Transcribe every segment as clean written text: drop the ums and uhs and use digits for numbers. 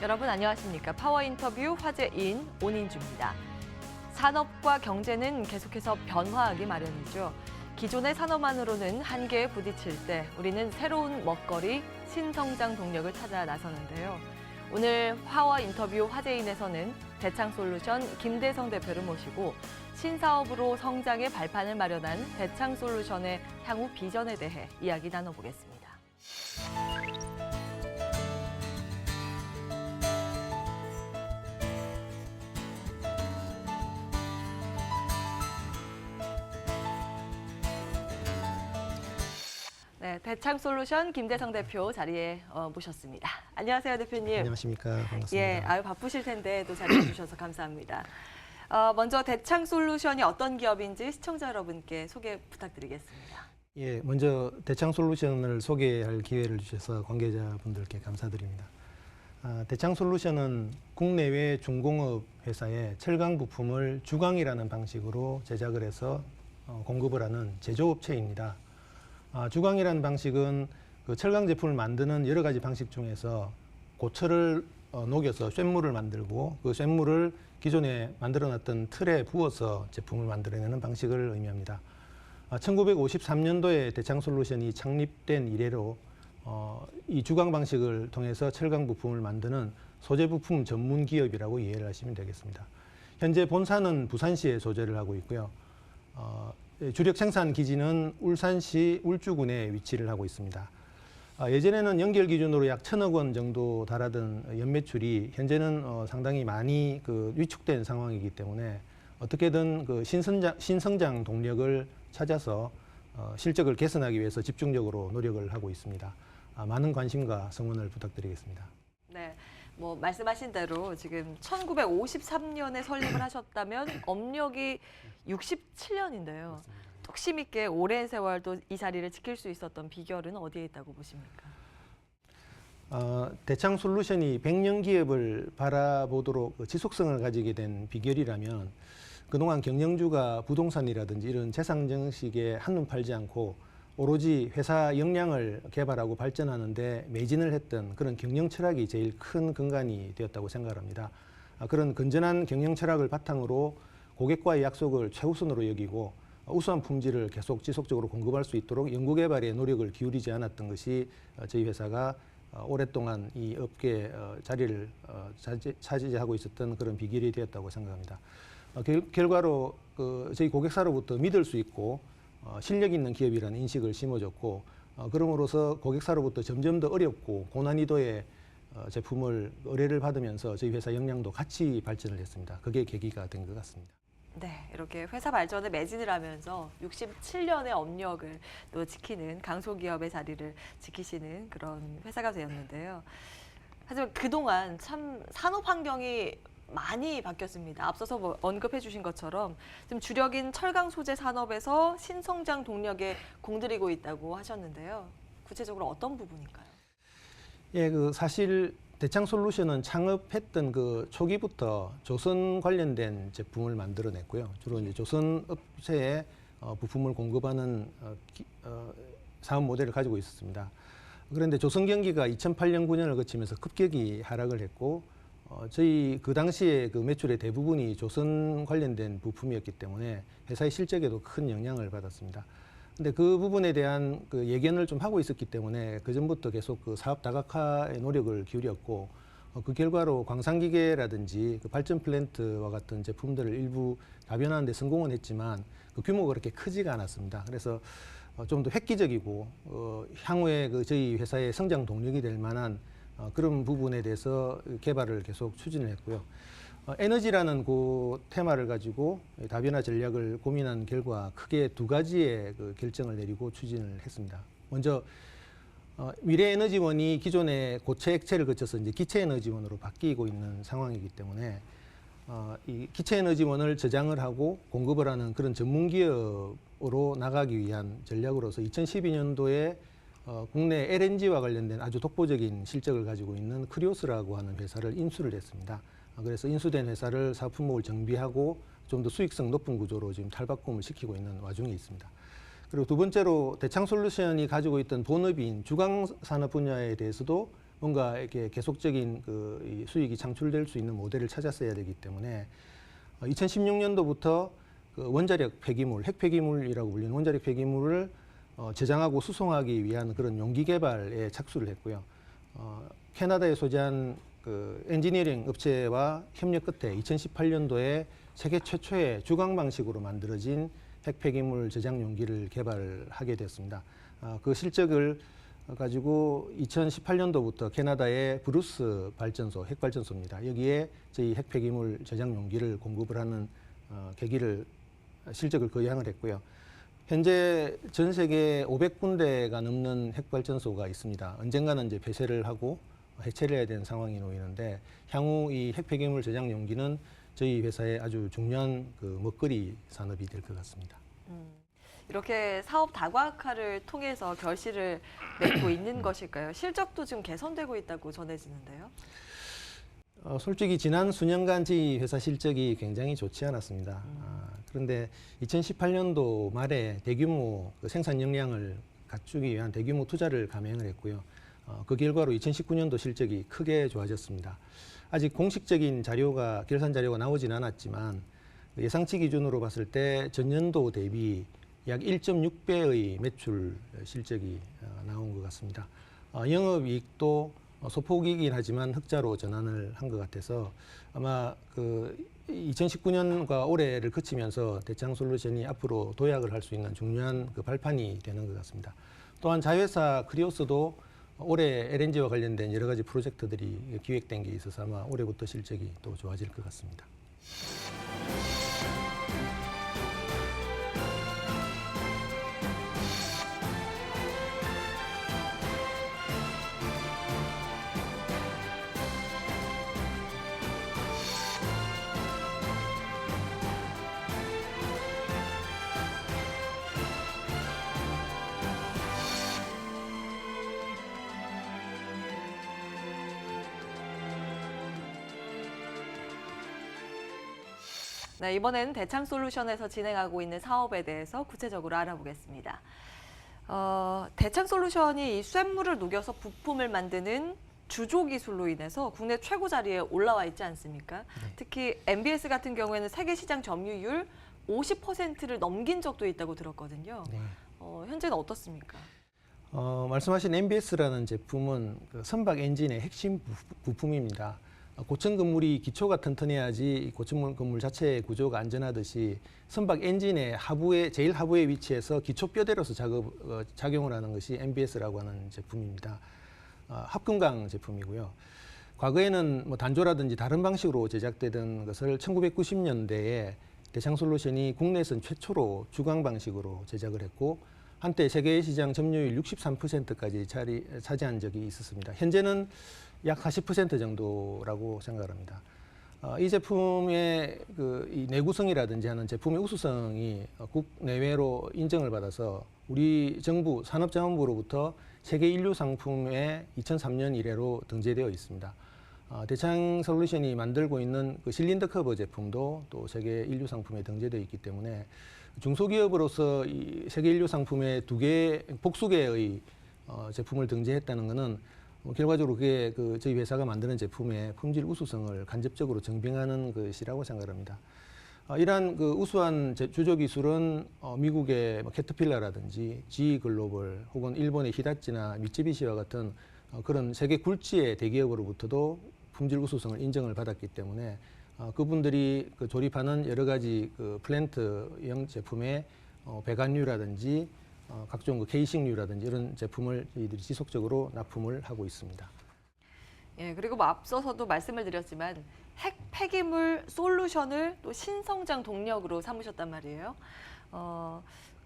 여러분 안녕하십니까? 파워 인터뷰 화제인 온인주입니다. 산업과 경제는 계속해서 변화하기 마련이죠. 기존의 산업만으로는 한계에 부딪힐 때 우리는 새로운 먹거리, 신성장 동력을 찾아 나서는데요. 오늘 파워 인터뷰 화제인에서는 대창솔루션 김대성 대표를 모시고 신사업으로 성장의 발판을 마련한 대창솔루션의 향후 비전에 대해 이야기 나눠보겠습니다. 네, 대창솔루션 김대성 대표 자리에 모셨습니다. 안녕하세요, 대표님. 안녕하십니까. 반갑습니다. 예, 바쁘실 텐데 또 자리해 주셔서 감사합니다. 먼저 대창솔루션이 어떤 기업인지 시청자 여러분께 소개 부탁드리겠습니다. 예, 먼저 대창솔루션을 소개할 기회를 주셔서 관계자분들께 감사드립니다. 대창솔루션은 국내외 중공업 회사의 철강 부품을 주강이라는 방식으로 제작을 해서 공급을 하는 제조업체입니다. 주강이라는 방식은 그 철강 제품을 만드는 여러 가지 방식 중에서 고철을 녹여서 쇳물을 만들고 그 쇳물을 기존에 만들어놨던 틀에 부어서 제품을 만들어내는 방식을 의미합니다. 1953년도에 대창솔루션이 창립된 이래로 이 주강 방식을 통해서 철강 부품을 만드는 소재 부품 전문 기업이라고 이해를 하시면 되겠습니다. 현재 본사는 부산시에 소재를 하고 있고요. 주력 생산 기지는 울산시 울주군에 위치를 하고 있습니다. 예전에는 연결 기준으로 약 1,000억 원 정도 달하던 연매출이 현재는 상당히 많이 위축된 상황이기 때문에 어떻게든 그 신성장 동력을 찾아서 실적을 개선하기 위해서 집중적으로 노력을 하고 있습니다. 많은 관심과 성원을 부탁드리겠습니다. 네, 뭐 말씀하신 대로 지금 1953년에 설립을 하셨다면 업력이 67년인데요. 뚝심 있게 오랜 세월 또 이 자리를 지킬 수 있었던 비결은 어디에 있다고 보십니까? 대창솔루션이 100년 기업을 바라보도록 지속성을 가지게 된 비결이라면 그동안 경영주가 부동산이라든지 이런 재상 정식에 한눈 팔지 않고 오로지 회사 역량을 개발하고 발전하는 데 매진을 했던 그런 경영 철학이 제일 큰 근간이 되었다고 생각합니다. 그런 건전한 경영 철학을 바탕으로 고객과의 약속을 최우선으로 여기고 우수한 품질을 계속 지속적으로 공급할 수 있도록 연구개발에 노력을 기울이지 않았던 것이 저희 회사가 오랫동안 이 업계에 자리를 차지하고 있었던 그런 비결이 되었다고 생각합니다. 결과로 저희 고객사로부터 믿을 수 있고 실력 있는 기업이라는 인식을 심어줬고 그럼으로써 고객사로부터 점점 더 어렵고 고난이도의 제품을 의뢰를 받으면서 저희 회사 역량도 같이 발전을 했습니다. 그게 계기가 된 것 같습니다. 네, 이렇게 회사 발전에 매진을 하면서 67년의 업력을 또 지키는 강소기업의 자리를 지키시는 그런 회사가 되었는데요. 하지만 그동안 참 산업 환경이 많이 바뀌었습니다. 앞서서 언급해 주신 것처럼 지금 주력인 철강 소재 산업에서 신성장 동력에 공들이고 있다고 하셨는데요. 구체적으로 어떤 부분인가요? 예, 사실 대창솔루션은 창업했던 그 초기부터 조선 관련된 제품을 만들어냈고요. 주로 이제 조선 업체에 부품을 공급하는 사업 모델을 가지고 있었습니다. 그런데 조선 경기가 2008년, 9년을 거치면서 급격히 하락을 했고 저희 그 당시에 그 매출의 대부분이 조선 관련된 부품이었기 때문에 회사의 실적에도 큰 영향을 받았습니다. 근데 그 부분에 대한 그 예견을 좀 하고 있었기 때문에 그 전부터 계속 그 사업 다각화에 노력을 기울였고 그 결과로 광산기계라든지 그 발전 플랜트와 같은 제품들을 일부 다변하는 데 성공은 했지만 그 규모가 그렇게 크지가 않았습니다. 그래서 좀 더 획기적이고 향후에 저희 회사의 성장 동력이 될 만한 그런 부분에 대해서 개발을 계속 추진을 했고요. 에너지라는 그 테마를 가지고 다변화 전략을 고민한 결과 크게 두 가지의 그 결정을 내리고 추진을 했습니다. 먼저 미래에너지원이 기존의 고체 액체를 거쳐서 이제 기체에너지원으로 바뀌고 있는 상황이기 때문에 이 기체에너지원을 저장을 하고 공급을 하는 그런 전문 기업으로 나가기 위한 전략으로서 2012년도에 국내 LNG와 관련된 아주 독보적인 실적을 가지고 있는 크리오스라고 하는 회사를 인수를 했습니다. 그래서 인수된 회사를 사업 품목을 정비하고 좀 더 수익성 높은 구조로 지금 탈바꿈을 시키고 있는 와중에 있습니다. 그리고 두 번째로 대창솔루션이 가지고 있던 본업인 주강 산업 분야에 대해서도 뭔가 이렇게 계속적인 이 수익이 창출될 수 있는 모델을 찾았어야 되기 때문에 2016년도부터 그 원자력 폐기물, 핵 폐기물이라고 불리는 원자력 폐기물을 저장하고 수송하기 위한 그런 용기 개발에 착수를 했고요. 캐나다에 소재한 그 엔지니어링 업체와 협력 끝에 2018년도에 세계 최초의 주광 방식으로 만들어진 핵 폐기물 저장 용기를 개발하게 됐습니다. 그 실적을 가지고 2018년도부터 캐나다의 브루스 발전소, 핵발전소입니다. 여기에 저희 핵 폐기물 저장 용기를 공급을 하는 실적을 거양을 했고요. 현재 전 세계 500군데가 넘는 핵발전소가 있습니다. 언젠가는 이제 폐쇄를 하고 해체를 해야 되는 상황이 놓이는데 향후 이 핵폐기물 저장 용기는 저희 회사의 아주 중요한 그 먹거리 산업이 될 것 같습니다. 이렇게 사업 다각화를 통해서 결실을 맺고 있는 것일까요? 실적도 지금 개선되고 있다고 전해지는데요. 솔직히 지난 수년간 저희 회사 실적이 굉장히 좋지 않았습니다. 그런데 2018년도 말에 대규모 그 생산 역량을 갖추기 위한 대규모 투자를 감행을 했고요. 그 결과로 2019년도 실적이 크게 좋아졌습니다. 아직 공식적인 결산 자료가 나오진 않았지만 예상치 기준으로 봤을 때 전년도 대비 약 1.6배의 매출 실적이 나온 것 같습니다. 영업이익도 소폭이긴 하지만 흑자로 전환을 한 것 같아서 아마 그 2019년과 올해를 거치면서 대창솔루션이 앞으로 도약을 할 수 있는 중요한 그 발판이 되는 것 같습니다. 또한 자회사 크리오스도 올해 LNG와 관련된 여러 가지 프로젝트들이 기획된 게 있어서 아마 올해부터 실적이 또 좋아질 것 같습니다. 네, 이번엔 대창솔루션에서 진행하고 있는 사업에 대해서 구체적으로 알아보겠습니다. 대창솔루션이 이 쇳물을 녹여서 부품을 만드는 주조 기술로 인해서 국내 최고 자리에 올라와 있지 않습니까? 네. 특히 MBS 같은 경우에는 세계 시장 점유율 50%를 넘긴 적도 있다고 들었거든요. 네. 현재는 어떻습니까? 말씀하신 MBS라는 제품은 그 선박 엔진의 핵심 부품입니다. 고층 건물이 기초가 튼튼해야지 고층 건물 자체의 구조가 안전하듯이 선박 엔진의 제일 하부에 위치해서 기초 뼈대로서 작용을 하는 것이 MBS라고 하는 제품입니다. 합금강 제품이고요. 과거에는 뭐 단조라든지 다른 방식으로 제작되던 것을 1990년대에 대창솔루션이 국내에선 최초로 주광 방식으로 제작을 했고 한때 세계 시장 점유율 63%까지 차지한 적이 있었습니다. 현재는 약 40% 정도라고 생각합니다. 이 제품의 이 내구성이라든지 하는 제품의 우수성이 국내외로 인정을 받아서 우리 정부 산업자원부로부터 세계 인류 상품에 2003년 이래로 등재되어 있습니다. 대창솔루션이 만들고 있는 그 실린더 커버 제품도 또 세계 인류 상품에 등재되어 있기 때문에 중소기업으로서 이 세계 인류 상품에 복수개의 제품을 등재했다는 것은 결과적으로 그게 저희 회사가 만드는 제품의 품질 우수성을 간접적으로 증빙하는 것이라고 생각합니다. 이러한 그 우수한 주조 기술은 미국의 캐터필러라든지 GE 글로벌 혹은 일본의 히다치나 미쯔비시와 같은 그런 세계 굴지의 대기업으로부터도 품질 우수성을 인정을 받았기 때문에 그분들이 조립하는 여러 가지 플랜트형 제품의 배관류라든지 각종 케이싱류라든지 이런 제품을 저희들이 지속적으로 납품을 하고 있습니다. 예, 그리고 앞서서도 말씀을 드렸지만 핵 폐기물 솔루션을 또 신성장 동력으로 삼으셨단 말이에요.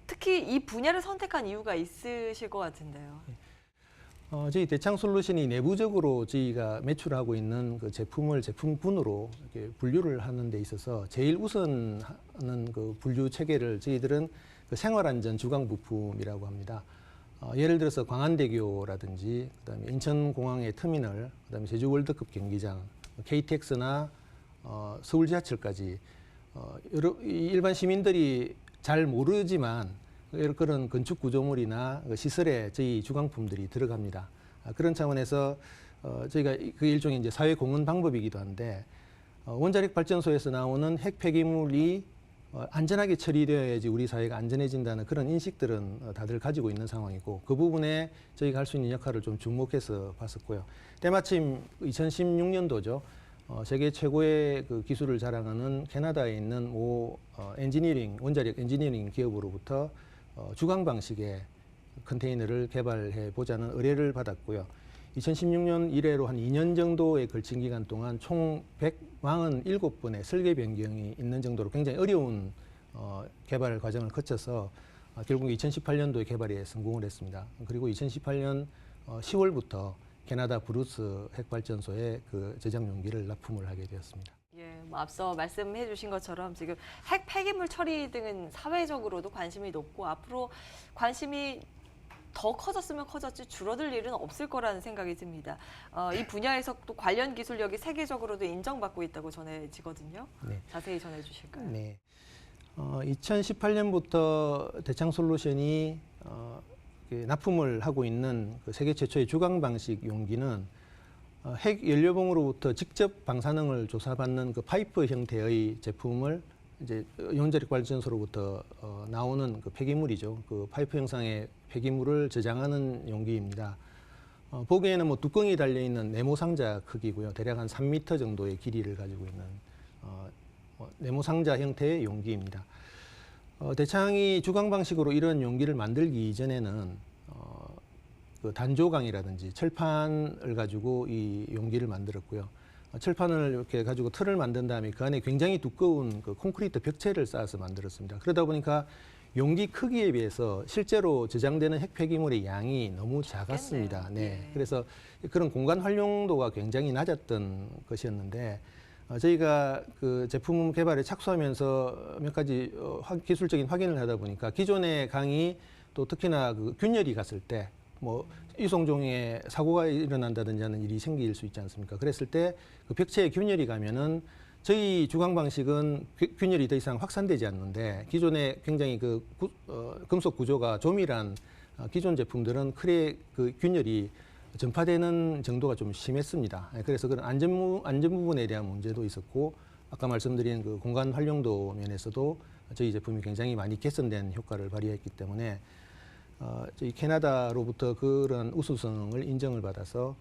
특히 이 분야를 선택한 이유가 있으실 것 같은데요. 저희 대창솔루션이 내부적으로 저희가 매출하고 있는 그 제품을 제품군으로 이렇게 분류를 하는 데 있어서 제일 우선하는 그 분류 체계를 저희들은 그 생활안전 주광 부품이라고 합니다. 예를 들어서 광안대교라든지 그다음에 인천공항의 터미널, 그다음에 제주 월드컵 경기장, KTX나 서울 지하철까지 일반 시민들이 잘 모르지만 그런 건축 구조물이나 시설에 저희 주광품들이 들어갑니다. 그런 차원에서 저희가 그 일종의 이제 사회 공헌 방법이기도 한데 원자력 발전소에서 나오는 핵 폐기물이 안전하게 처리되어야지 우리 사회가 안전해진다는 그런 인식들은 다들 가지고 있는 상황이고 그 부분에 저희가 할 수 있는 역할을 좀 주목해서 봤었고요. 때마침 2016년도죠. 세계 최고의 그 기술을 자랑하는 캐나다에 있는 원자력 엔지니어링 기업으로부터 주강 방식의 컨테이너를 개발해 보자는 의뢰를 받았고요. 2016년 이래로 한 2년 정도에 걸친 기간 동안 총 147번의 설계 변경이 있는 정도로 굉장히 어려운 개발 과정을 거쳐서 결국 2018년도에 개발에 성공을 했습니다. 그리고 2018년 10월부터 캐나다 브루스 핵발전소에 그 제작 용기를 납품을 하게 되었습니다. 예, 뭐 앞서 말씀해 주신 것처럼 지금 핵 폐기물 처리 등은 사회적으로도 관심이 높고 앞으로 관심이 더 커졌으면 커졌지 줄어들 일은 없을 거라는 생각이 듭니다. 이 분야에서 또 관련 기술력이 세계적으로도 인정받고 있다고 전해지거든요. 네. 자세히 전해 주실까요? 네. 2018년부터 대창솔루션이 납품을 하고 있는 그 세계 최초의 주강 방식 용기는 핵 연료봉으로부터 직접 방사능을 조사받는 그 파이프 형태의 제품을 이제 원자력 발전소로부터 나오는 그 폐기물이죠. 그 파이프 형상의 폐기물을 저장하는 용기입니다. 보기에는 뭐 뚜껑이 달려 있는 네모 상자 크기고요. 대략 한 3m 정도의 길이를 가지고 있는 네모 상자 형태의 용기입니다. 대창이 주강 방식으로 이런 용기를 만들기 이전에는 그 단조강이라든지 철판을 가지고 이 용기를 만들었고요. 철판을 이렇게 가지고 틀을 만든 다음에 그 안에 굉장히 두꺼운 그 콘크리트 벽체를 쌓아서 만들었습니다. 그러다 보니까 용기 크기에 비해서 실제로 저장되는 핵 폐기물의 양이 너무 작았습니다. 네. 예. 그래서 그런 공간 활용도가 굉장히 낮았던 것이었는데 저희가 그 제품 개발에 착수하면서 몇 가지 기술적인 확인을 하다 보니까 기존의 강이 또 특히나 그 균열이 갔을 때 뭐 이송종에 사고가 일어난다든지 하는 일이 생길 수 있지 않습니까? 그랬을 때 그 벽체에 균열이 가면은 저희 주강 방식은 균열이 더 이상 확산되지 않는데 기존에 굉장히 그 금속 구조가 조밀한 기존 제품들은 크레 그 균열이 전파되는 정도가 좀 심했습니다. 그래서 그런 안전 부분에 대한 문제도 있었고 아까 말씀드린 그 공간 활용도 면에서도 저희 제품이 굉장히 많이 개선된 효과를 발휘했기 때문에 저희 캐나다로부터 그런 우수성을 인정을 받아서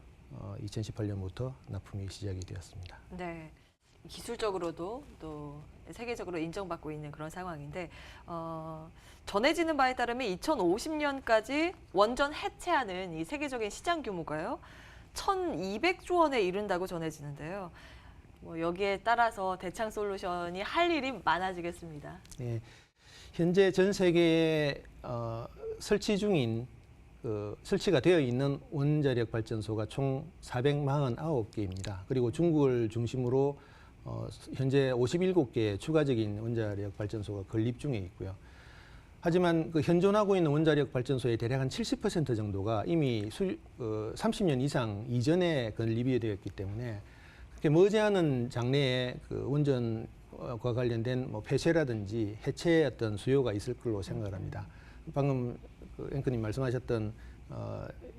2018년부터 납품이 시작이 되었습니다. 네. 기술적으로도 또 세계적으로 인정받고 있는 그런 상황인데 전해지는 바에 따르면 2050년까지 원전 해체하는 이 세계적인 시장 규모가요 1,200조 원에 이른다고 전해지는데요. 뭐 여기에 따라서 대창솔루션이 할 일이 많아지겠습니다. 네, 현재 전 세계에 설치 중인 설치가 되어 있는 원자력 발전소가 총 449개입니다. 그리고 중국을 중심으로 현재 57개의 추가적인 원자력 발전소가 건립 중에 있고요. 하지만 그 현존하고 있는 원자력 발전소의 대략 한 70% 정도가 이미 30년 이상 이전에 건립이 되었기 때문에 그렇게 머지않은 장래에 그 원전과 관련된 뭐 폐쇄라든지 해체의 어떤 수요가 있을 걸로 생각을 합니다. 방금 그 앵커님 말씀하셨던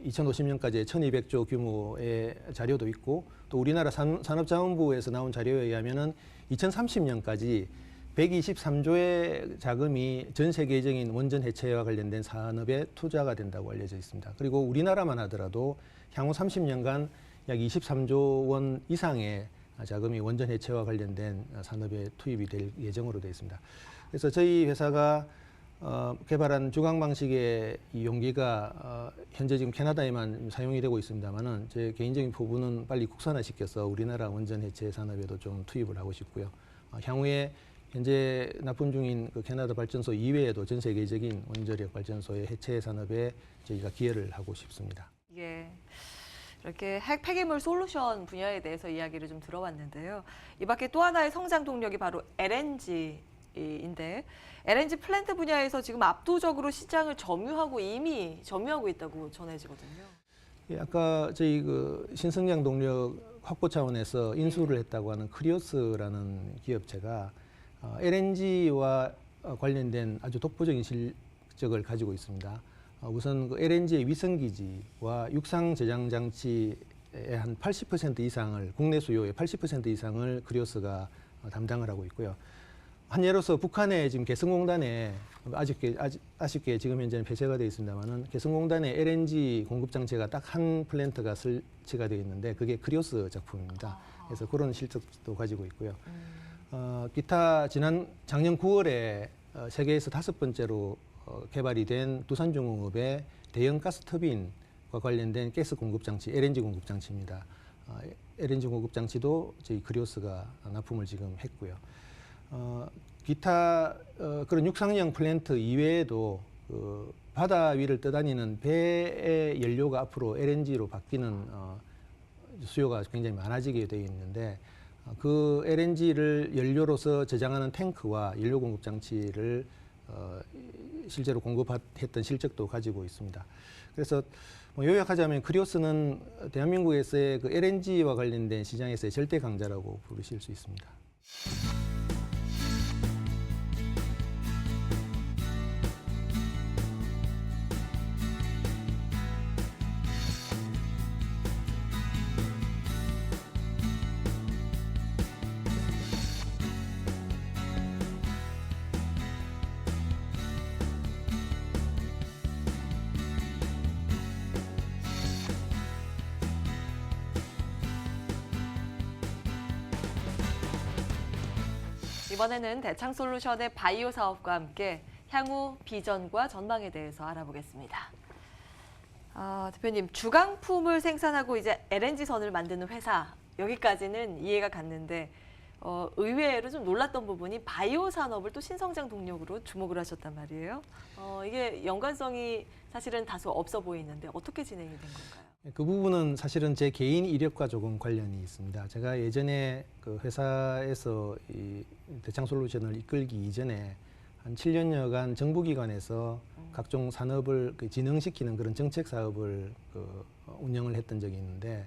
2050년까지 1,200조 규모의 자료도 있고 또 우리나라 산업자원부에서 나온 자료에 의하면은 2030년까지 123조의 자금이 전 세계적인 원전 해체와 관련된 산업에 투자가 된다고 알려져 있습니다. 그리고 우리나라만 하더라도 향후 30년간 약 23조 원 이상의 자금이 원전 해체와 관련된 산업에 투입이 될 예정으로 되어 있습니다. 그래서 저희 회사가 개발한 주강 방식의 이 용기가 현재 지금 캐나다에만 사용이 되고 있습니다만은 제 개인적인 포부는 빨리 국산화시켜서 우리나라 원전 해체 산업에도 좀 투입을 하고 싶고요. 향후에 현재 납품 중인 그 캐나다 발전소 이외에도 전 세계적인 원자력 발전소의 해체 산업에 저희가 기여를 하고 싶습니다. 예. 이렇게 핵 폐기물 솔루션 분야에 대해서 이야기를 좀 들어봤는데요. 이 밖에 또 하나의 성장 동력이 바로 LNG인데 LNG 플랜트 분야에서 지금 압도적으로 시장을 이미 점유하고 있다고 전해지거든요. 예, 아까 저희 그 신성장 동력 확보 차원에서 인수를 했다고 하는 크리오스라는 기업체가 LNG와 관련된 아주 독보적인 실적을 가지고 있습니다. 우선 그 LNG의 위성기지와 육상 저장 장치의 한 80% 이상을 국내 수요의 80% 이상을 그리오스가 담당을 하고 있고요. 한 예로서 북한의 지금 개성공단에 아쉽게 지금 현재는 폐쇄가 되어 있습니다만은 개성공단에 LNG 공급 장치가 딱 한 플랜트가 설치가 되어 있는데 그게 그리오스 작품입니다. 그래서 그런 실적도 가지고 있고요. 기타 작년 9월에 세계에서 5번째로 개발이 된 두산중공업의 대형 가스 터빈과 관련된 가스 공급 장치, LNG 공급 장치입니다. LNG 공급 장치도 저희 그리오스가 납품을 지금 했고요. 기타 그런 육상형 플랜트 이외에도 바다 위를 떠다니는 배의 연료가 앞으로 LNG로 바뀌는 수요가 굉장히 많아지게 되어 있는데 그 LNG를 연료로서 저장하는 탱크와 연료 공급 장치를 실제로 공급했던 실적도 가지고 있습니다. 그래서 요약하자면 그리오스는 대한민국에서의 그 LNG와 관련된 시장에서의 절대 강자라고 부르실 수 있습니다. 이번에는 대창솔루션의 바이오 사업과 함께 향후 비전과 전망에 대해서 알아보겠습니다. 대표님, 주강품을 생산하고 이제 LNG선을 만드는 회사, 여기까지는 이해가 갔는데 의외로 좀 놀랐던 부분이 바이오 산업을 또 신성장 동력으로 주목을 하셨단 말이에요. 이게 연관성이 사실은 다소 없어 보이는데 어떻게 진행이 된 건가요? 그 부분은 사실은 제 개인 이력과 조금 관련이 있습니다. 제가 예전에 그 회사에서 이 대창솔루션을 이끌기 이전에 한 7년여간 정부기관에서 각종 산업을 진흥시키는 그런 정책 사업을 운영을 했던 적이 있는데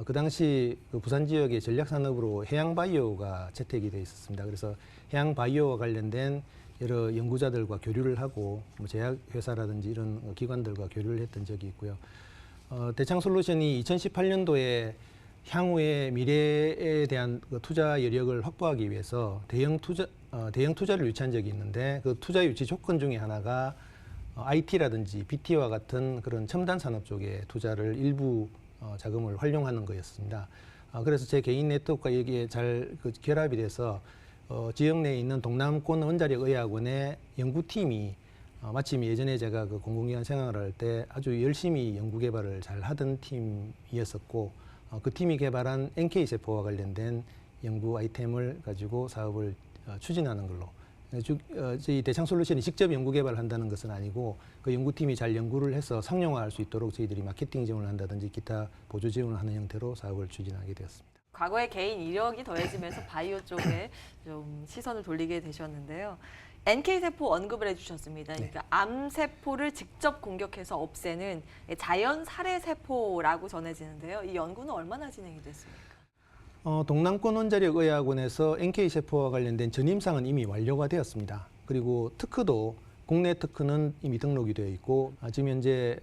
그 당시 그 부산 지역의 전략 산업으로 해양 바이오가 채택이 돼 있었습니다. 그래서 해양 바이오와 관련된 여러 연구자들과 교류를 하고 제약 회사라든지 이런 기관들과 교류를 했던 적이 있고요. 대창솔루션이 2018년도에 향후의 미래에 대한 그 투자 여력을 확보하기 위해서 대형 투자를 유치한 적이 있는데 그 투자 유치 조건 중에 하나가 IT라든지 BT와 같은 그런 첨단 산업 쪽에 투자를 일부 자금을 활용하는 거였습니다. 그래서 제 개인 네트워크가 여기에 잘 결합이 돼서 지역 내에 있는 동남권 원자력의학원의 연구팀이 마침 예전에 제가 그 공공기관 생활을 할 때 아주 열심히 연구 개발을 잘 하던 팀이었었고 그 팀이 개발한 NK세포와 관련된 연구 아이템을 가지고 사업을 추진하는 걸로. 저희 대창솔루션이 직접 연구 개발을 한다는 것은 아니고 그 연구팀이 잘 연구를 해서 상용화할 수 있도록 저희들이 마케팅 지원을 한다든지 기타 보조 지원을 하는 형태로 사업을 추진하게 되었습니다. 과거에 개인 이력이 더해지면서 바이오 쪽에 좀 시선을 돌리게 되셨는데요. NK세포 언급을 해주셨습니다. 그러니까 암세포를 직접 공격해서 없애는 자연 살해세포라고 전해지는데요. 이 연구는 얼마나 진행이 됐습니까? 동남권 원자력의학원에서 NK세포와 관련된 전임상은 이미 완료가 되었습니다. 그리고 특허도 국내 특허는 이미 등록이 되어 있고 지금 현재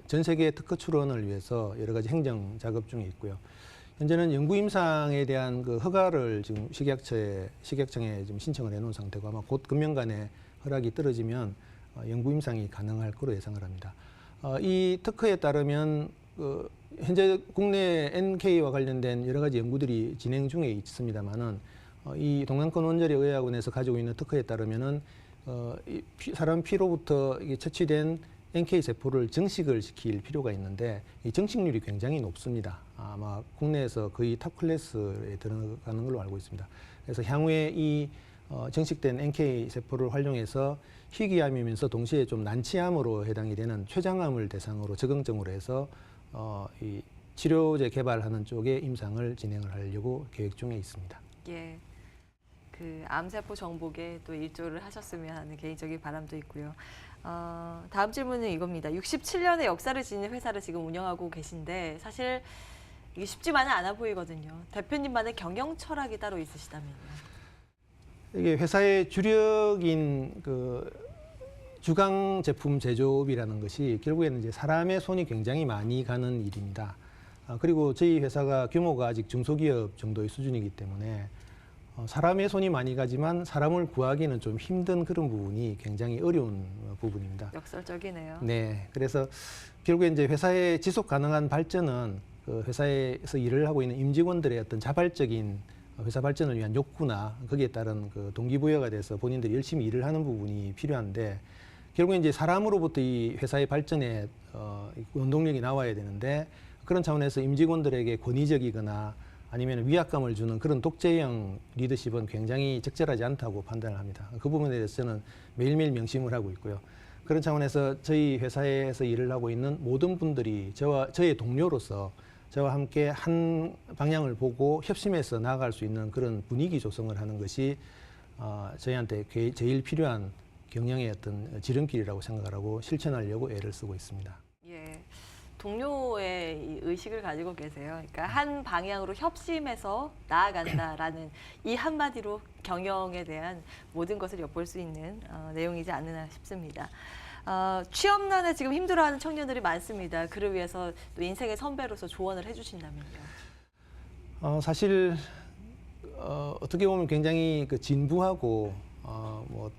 전 세계 특허 출원을 위해서 여러 가지 행정 작업 중에 있고요. 현재는 연구임상에 대한 그 허가를 지금 식약청에 지금 신청을 해놓은 상태고 아마 곧 금년간에 허락이 떨어지면 연구임상이 가능할 거로 예상을 합니다. 이 특허에 따르면 현재 국내 NK와 관련된 여러 가지 연구들이 진행 중에 있습니다만은 이 동남권 원자력의학원에서 가지고 있는 특허에 따르면은 사람 피로부터 이게 채취된 NK 세포를 증식을 시킬 필요가 있는데 이 증식률이 굉장히 높습니다. 아마 국내에서 거의 탑 클래스에 들어가는 걸로 알고 있습니다. 그래서 향후에 이 증식된 NK 세포를 활용해서 희귀암이면서 동시에 좀 난치암으로 해당이 되는 췌장암을 대상으로 적응증으로 해서 이 치료제 개발하는 쪽에 임상을 진행을 하려고 계획 중에 있습니다. 예. 그 암세포 정복에 또 일조를 하셨으면 하는 개인적인 바람도 있고요. 다음 질문은 이겁니다. 67년의 역사를 지닌 회사를 지금 운영하고 계신데 사실 이게 쉽지만은 않아 보이거든요. 대표님만의 경영 철학이 따로 있으시다면요. 이게 회사의 주력인 그 주강 제품 제조업이라는 것이 결국에는 이제 사람의 손이 굉장히 많이 가는 일입니다. 그리고 저희 회사가 규모가 아직 중소기업 정도의 수준이기 때문에 사람의 손이 많이 가지만 사람을 구하기는 좀 힘든 그런 부분이 굉장히 어려운 부분입니다. 역설적이네요. 네, 그래서 결국에 이제 회사의 지속 가능한 발전은 그 회사에서 일을 하고 있는 임직원들의 어떤 자발적인 회사 발전을 위한 욕구나 거기에 따른 그 동기부여가 돼서 본인들이 열심히 일을 하는 부분이 필요한데 결국에 이제 사람으로부터 이 회사의 발전에 원동력이 나와야 되는데 그런 차원에서 임직원들에게 권위적이거나 아니면 위압감을 주는 그런 독재형 리더십은 굉장히 적절하지 않다고 판단을 합니다. 그 부분에 대해서 저는 매일매일 명심을 하고 있고요. 그런 차원에서 저희 회사에서 일을 하고 있는 모든 분들이 저의 동료로서 저와 함께 한 방향을 보고 협심해서 나아갈 수 있는 그런 분위기 조성을 하는 것이 저희한테 제일 필요한 경영의 어떤 지름길이라고 생각을 하고 실천하려고 애를 쓰고 있습니다. 예, 동료의 이 의식을 가지고 계세요. 그러니까 한 방향으로 협심해서 나아간다라는 이 한마디로 경영에 대한 모든 것을 엿볼 수 있는 내용이지 않나 싶습니다. 취업난에 지금 힘들어하는 청년들이 많습니다. 그를 위해서 또 인생의 선배로서 조언을 해주신다면요. 사실 어떻게 보면 굉장히 그 진부하고 뭐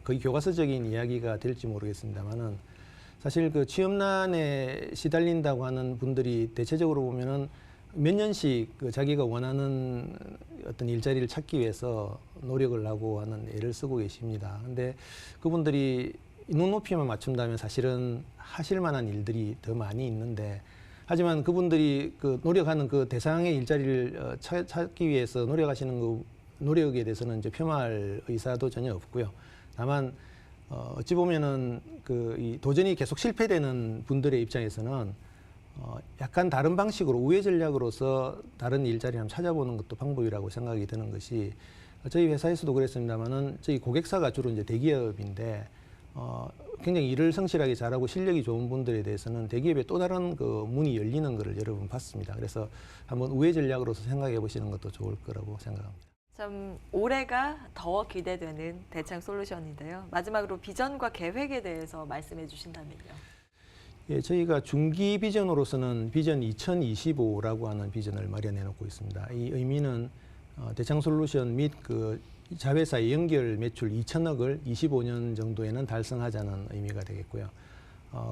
거의 교과서적인 이야기가 될지 모르겠습니다만은 사실 그 취업난에 시달린다고 하는 분들이 대체적으로 보면은 몇 년씩 그 자기가 원하는 어떤 일자리를 찾기 위해서 노력을 하고 하는 애를 쓰고 계십니다. 근데 그분들이 눈높이만 맞춘다면 사실은 하실 만한 일들이 더 많이 있는데 하지만 그분들이 그 노력하는 그 대상의 일자리를 찾기 위해서 노력하시는 그 노력에 대해서는 이제 폄하할 의사도 전혀 없고요. 다만 어찌 보면은 이 도전이 계속 실패되는 분들의 입장에서는 약간 다른 방식으로 우회 전략으로서 다른 일자리를 한번 찾아보는 것도 방법이라고 생각이 드는 것이 저희 회사에서도 그랬습니다만은 저희 고객사가 주로 이제 대기업인데 굉장히 일을 성실하게 잘하고 실력이 좋은 분들에 대해서는 대기업에 또 다른 그 문이 열리는 것을 여러 번 봤습니다. 그래서 한번 우회 전략으로서 생각해 보시는 것도 좋을 거라고 생각합니다. 참 올해가 더 기대되는 대창 솔루션인데요. 마지막으로 비전과 계획에 대해서 말씀해 주신다면요. 예, 저희가 중기 비전으로서는 비전 2025라고 하는 비전을 마련해 놓고 있습니다. 이 의미는 대창 솔루션 및 그 자회사의 연결 매출 2천억을 25년 정도에는 달성하자는 의미가 되겠고요.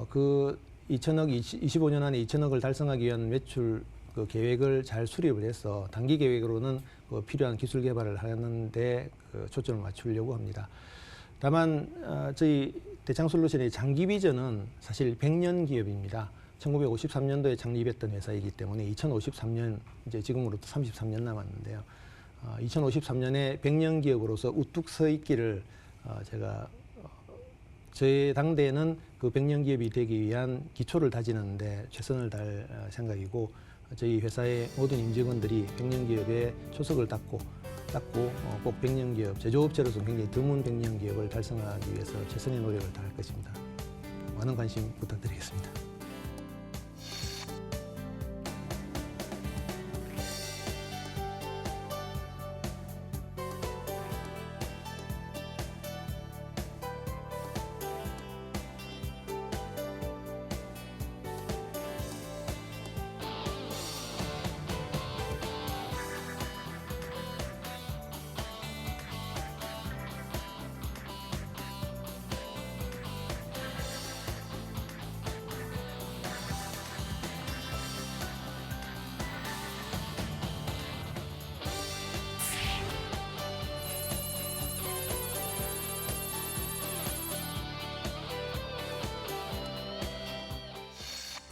그 25년 안에 2천억을 달성하기 위한 매출 그 계획을 잘 수립을 해서 단기 계획으로는 그 필요한 기술 개발을 하는데 그 초점을 맞추려고 합니다. 다만 저희 대창솔루션의 장기 비전은 사실 100년 기업입니다. 1953년도에 창립했던 회사이기 때문에 2053년 이제 지금으로부터 33년 남았는데요. 2053년에 100년 기업으로서 우뚝 서 있기를 제가 저희 당대에는 그 100년 기업이 되기 위한 기초를 다지는데 최선을 다할 생각이고 저희 회사의 모든 임직원들이 100년 기업에 초석을 닦고 꼭 100년 기업, 제조업체로서 굉장히 드문 100년 기업을 달성하기 위해서 최선의 노력을 다할 것입니다. 많은 관심 부탁드리겠습니다.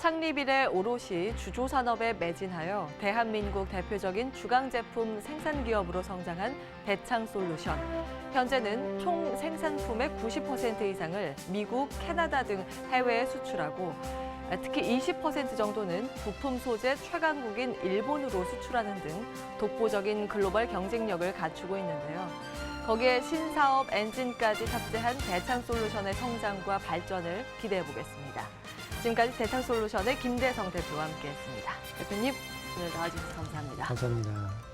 창립 이래 오롯이 주조산업에 매진하여 대한민국 대표적인 주강 제품 생산 기업으로 성장한 대창솔루션. 현재는 총 생산품의 90% 이상을 미국, 캐나다 등 해외에 수출하고 특히 20% 정도는 부품 소재 최강국인 일본으로 수출하는 등 독보적인 글로벌 경쟁력을 갖추고 있는데요. 거기에 신사업 엔진까지 탑재한 대창솔루션의 성장과 발전을 기대해 보겠습니다. 지금까지 대창솔루션의 김대성 대표와 함께했습니다. 대표님, 오늘 나와주셔서 감사합니다. 감사합니다.